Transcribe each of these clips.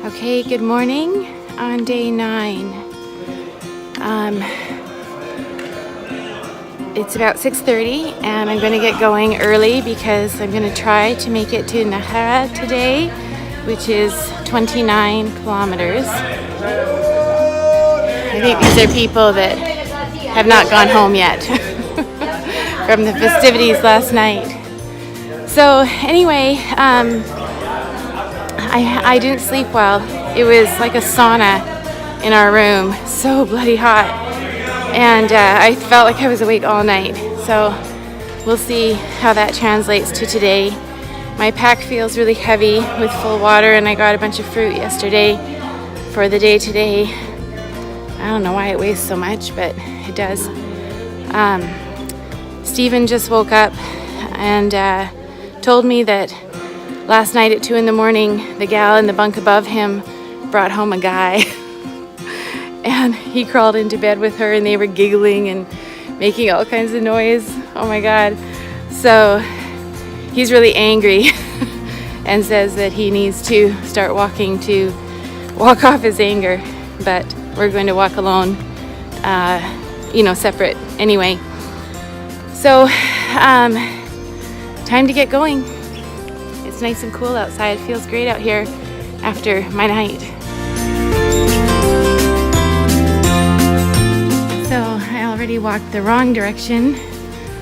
Okay, good morning on day 9. It's about 6:30 and I'm going to get going early because I'm going to try to make it to Najera today, which is 29 kilometers. I think these are people that have not gone home yet from the festivities last night. So anyway, I didn't sleep well. It was like a sauna in our room, so bloody hot. And I felt like I was awake all night. So we'll see how that translates to today. My pack feels really heavy with full water, and I got a bunch of fruit yesterday for the day today. I don't know why it weighs so much, but it does. Stephen just woke up and told me that last night at 2 in the morning, the gal in the bunk above him brought home a guy. And he crawled into bed with her and they were giggling and making all kinds of noise. Oh my God. So he's really angry and says that he needs to start walking to walk off his anger. But we're going to walk alone, separate anyway. So time to get going. It's nice and cool outside. It feels great out here after my night. So I already walked the wrong direction,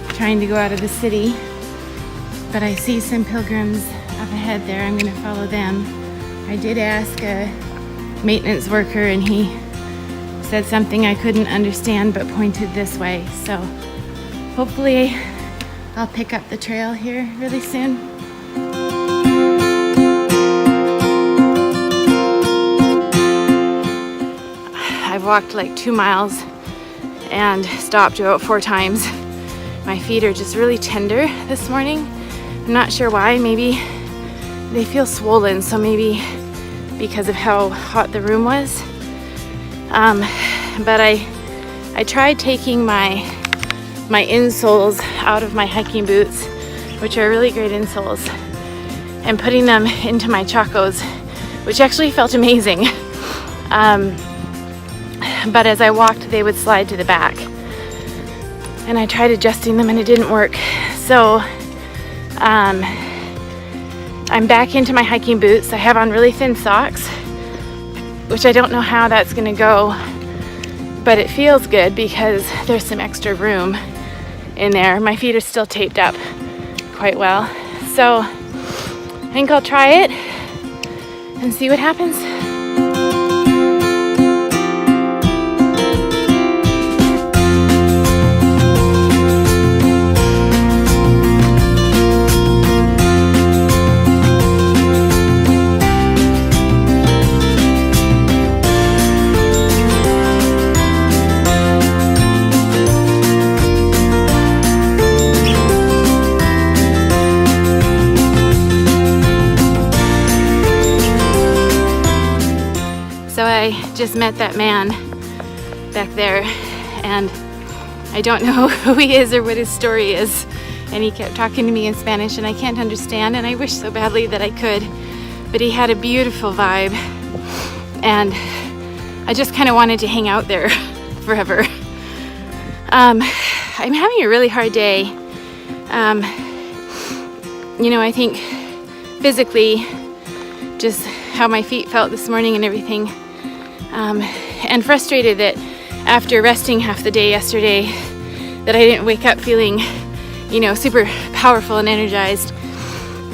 trying to go out of the city, but I see some pilgrims up ahead there. I'm going to follow them. I did ask a maintenance worker and he said something I couldn't understand but pointed this way. So hopefully I'll pick up the trail here really soon. I've walked like 2 miles and stopped about 4 times. My feet are just really tender this morning. I'm not sure why. Maybe they feel swollen, so maybe because of how hot the room was. But I tried taking my insoles out of my hiking boots, which are really great insoles, and putting them into my chacos, which actually felt amazing. But as I walked, they would slide to the back. And I tried adjusting them and it didn't work. So I'm back into my hiking boots. I have on really thin socks, which I don't know how that's gonna go, but it feels good because there's some extra room in there. My feet are still taped up quite well. So I think I'll try it and see what happens. So I just met that man back there, and I don't know who he is or what his story is. And he kept talking to me in Spanish, and I can't understand, and I wish so badly that I could. But he had a beautiful vibe, and I just kind of wanted to hang out there forever. I'm having a really hard day. I think physically, just how my feet felt this morning and everything. And frustrated that after resting half the day yesterday that I didn't wake up feeling, super powerful and energized.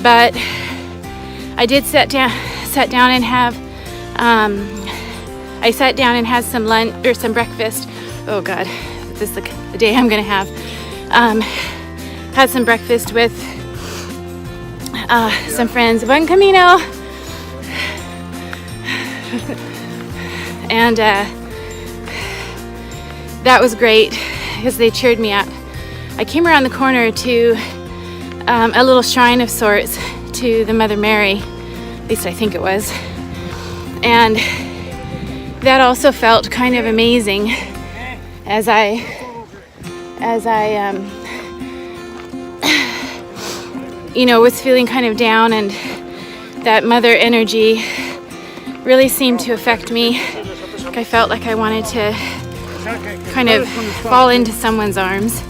But I did sat down and have, I sat down and had some lunch or some breakfast. Oh God, this is the day I'm gonna have. Had some breakfast with some friends. Buen Camino. And that was great because they cheered me up. I came around the corner to a little shrine of sorts to the Mother Mary, at least I think it was. And that also felt kind of amazing as I was feeling kind of down, and that mother energy really seemed to affect me. I felt like I wanted to kind of fall into someone's arms.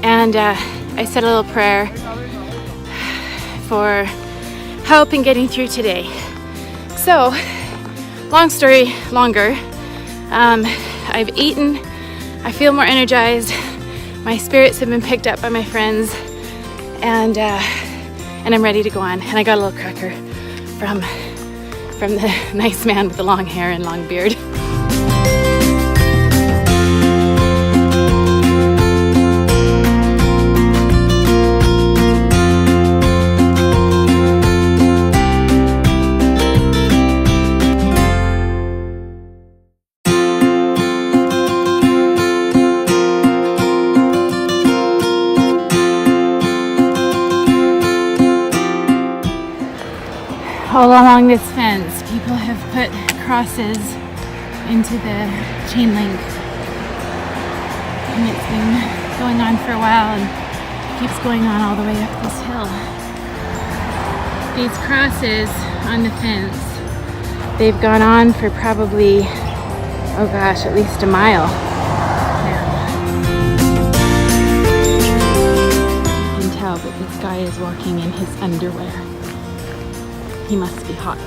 And I said a little prayer for help in getting through today. So, long story longer, I've eaten, I feel more energized, my spirits have been picked up by my friends, and I'm ready to go on. And I got a little cracker from the nice man with the long hair and long beard. All along this fence, people have put crosses into the chain link. And it's been going on for a while and keeps going on all the way up this hill. These crosses on the fence, they've gone on for probably, oh gosh, at least a mile now. You can tell that this guy is walking in his underwear. He must be hot.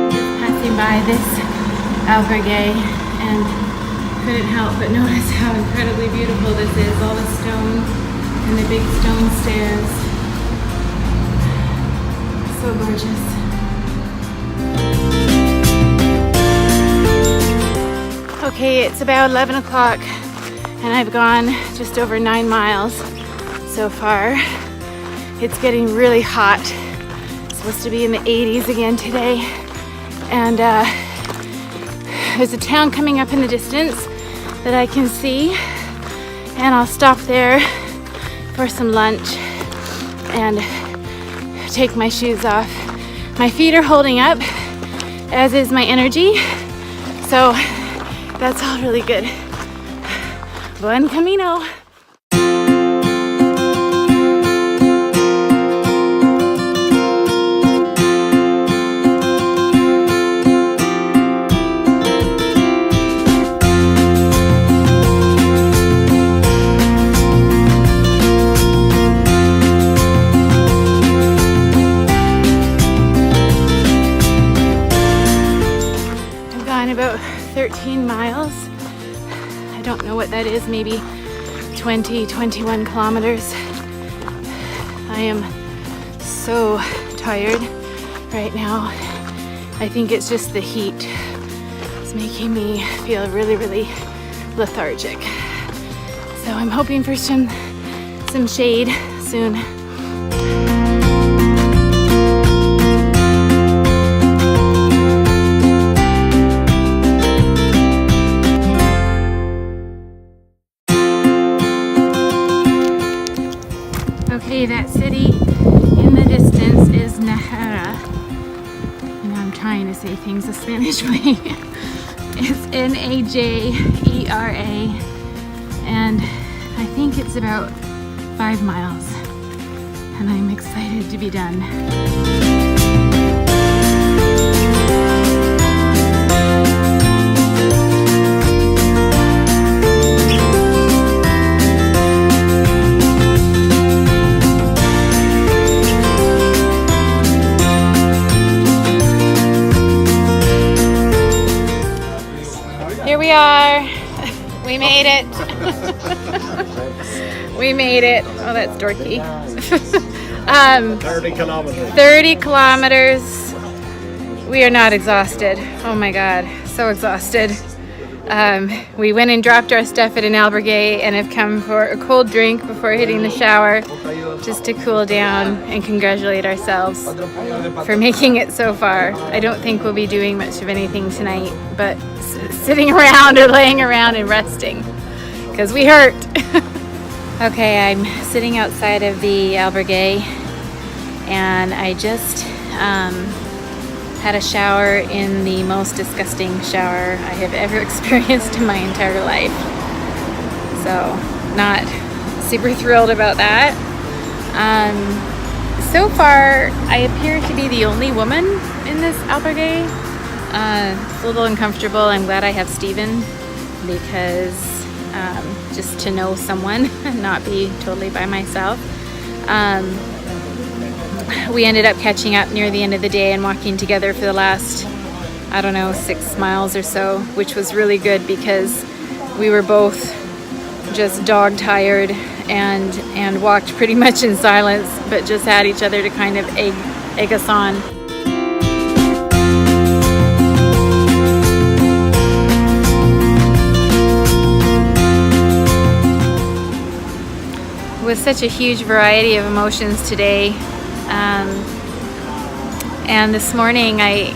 Just passing by this albergue and couldn't help but notice how incredibly beautiful this is. All the stone and the big stone stairs. So gorgeous. Okay, it's about 11 o'clock and I've gone just over 9 miles so far. It's getting really hot. It's supposed to be in the 80s again today. And there's a town coming up in the distance that I can see, and I'll stop there for some lunch and take my shoes off. My feet are holding up, as is my energy, so that's all really good. Buen camino. About 13 miles. I don't know what that is, maybe 20, 21 kilometers. I am so tired right now. I think it's just the heat. It's making me feel really, really lethargic. So I'm hoping for some shade soon. Okay, that city in the distance is Najera. And I'm trying to say things the Spanish way. It's Najera. And I think it's about 5 miles. And I'm excited to be done. Here we are. We made it. We made it. Oh, that's dorky. 30 kilometers. 30 kilometers. We are not exhausted. Oh my God, so exhausted. We went and dropped our stuff at an albergue and have come for a cold drink before hitting the shower just to cool down and congratulate ourselves for making it so far. I don't think we'll be doing much of anything tonight, but sitting around or laying around and resting because we hurt. Okay, I'm sitting outside of the albergue, and I just had a shower in the most disgusting shower I have ever experienced in my entire life. So, not super thrilled about that. So far, I appear to be the only woman in this albergue. It's a little uncomfortable. I'm glad I have Steven, because just to know someone and not be totally by myself. We ended up catching up near the end of the day and walking together for the last, 6 miles or so, which was really good because we were both just dog tired and walked pretty much in silence, but just had each other to kind of egg us on. With such a huge variety of emotions today, and this morning I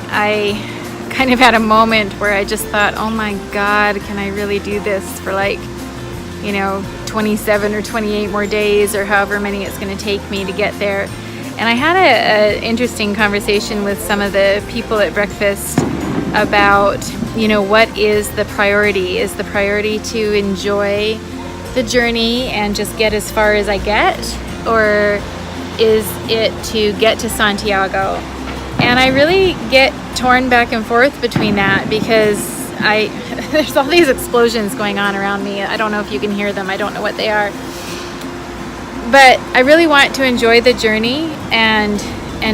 kind of had a moment where I just thought, oh my God, can I really do this for 27 or 28 more days, or however many it's going to take me to get there. And I had an interesting conversation with some of the people at breakfast about, what is the priority? Is the priority to enjoy the journey and just get as far as I get, or is it to get to Santiago? And I really get torn back and forth between that, because there's all these explosions going on around me. I don't know if you can hear them. I don't know what they are. But I really want to enjoy the journey and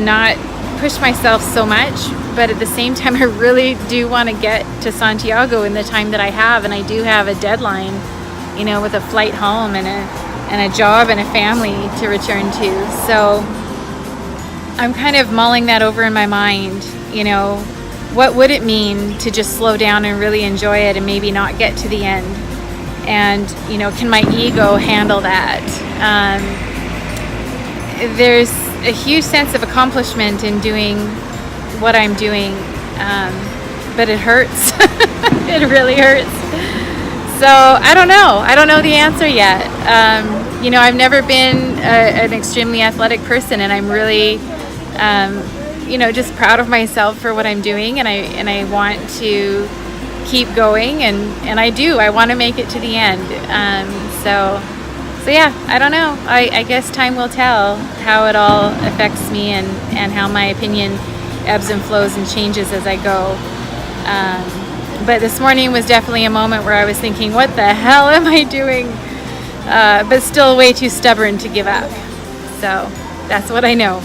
not push myself so much. But at the same time, I really do want to get to Santiago in the time that I have, and I do have a deadline, with a flight home and a job and a family to return to. So I'm kind of mulling that over in my mind. What would it mean to just slow down and really enjoy it and maybe not get to the end? And, can my ego handle that? There's a huge sense of accomplishment in doing what I'm doing, but it hurts. It really hurts. So I don't know. I don't know the answer yet. I've never been an extremely athletic person, and I'm really, just proud of myself for what I'm doing, and I want to keep going, and I do. I want to make it to the end. So yeah, I don't know. I guess time will tell how it all affects me and how my opinion ebbs and flows and changes as I go. But this morning was definitely a moment where I was thinking, what the hell am I doing? But still way too stubborn to give up. So that's what I know.